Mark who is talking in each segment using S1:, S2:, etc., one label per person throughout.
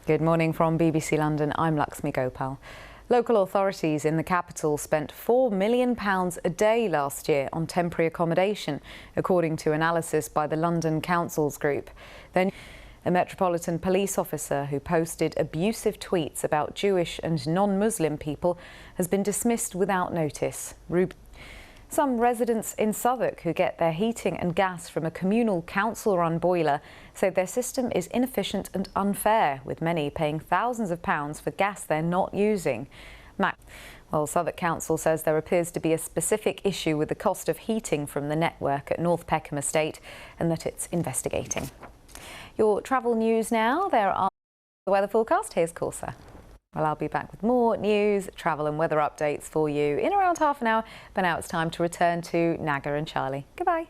S1: Good morning from BBC London. I'm Luxmy Gopal. Local authorities in the capital spent £4 million a day last year on temporary accommodation, according to analysis by the London Councils Group. Then, a Metropolitan Police officer who posted abusive tweets about Jewish and non-Muslim people has been dismissed without notice. Some residents in Southwark who get their heating and gas from a communal council-run boiler say their system is inefficient and unfair, with many paying thousands of pounds for gas they're not using. Well, Southwark Council says there appears to be a specific issue with the cost of heating from the network at North Peckham Estate and that it's investigating. Your travel news now. There are the weather forecast. Here's Corsa. Well, I'll be back with more news, travel and weather updates for you in around half an hour, but now it's time to return to Naga and Charlie. Goodbye.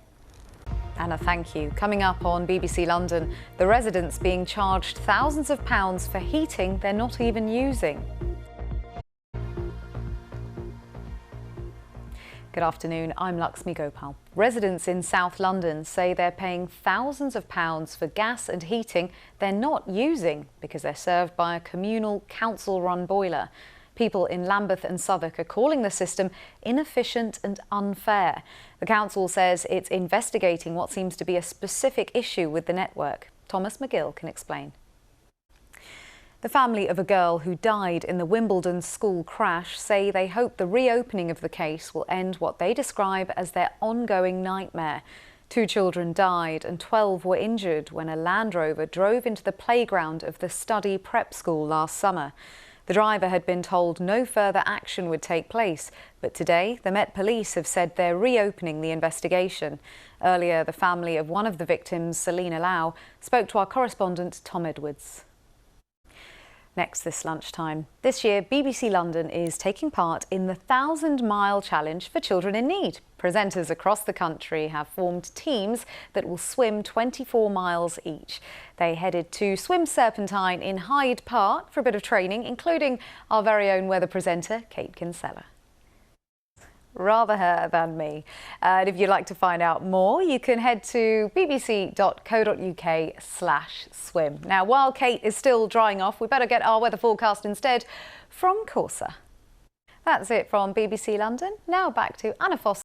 S1: Anna, thank you. Coming up on BBC London, the residents being charged thousands of pounds for heating they're not even using. Good afternoon, I'm Luxmy Gopal. Residents in South London say they're paying thousands of pounds for gas and heating they're not using because they're served by a communal council-run boiler. People in Lambeth and Southwark are calling the system inefficient and unfair. The council says it's investigating what seems to be a specific issue with the network. Thomas McGill can explain. The family of a girl who died in the Wimbledon school crash say they hope the reopening of the case will end what they describe as their ongoing nightmare. 2 children died and 12 were injured when a Land Rover drove into the playground of the study prep school last summer. The driver had been told no further action would take place, but today the Met Police have said they're reopening the investigation. Earlier, the family of one of the victims, Selina Lau, spoke to our correspondent Tom Edwards. Next this lunchtime. This year, BBC London is taking part in the 1,000-mile challenge for children in need. Presenters across the country have formed teams that will swim 24 miles each. They headed to Swim Serpentine in Hyde Park for a bit of training, including our very own weather presenter, Kate Kinsella. Rather her than me. And if you'd like to find out more, you can head to bbc.co.uk/swim. Now, while Kate is still drying off, we better get our weather forecast instead from Corsa. That's it from BBC London. Now back to Anna Foster.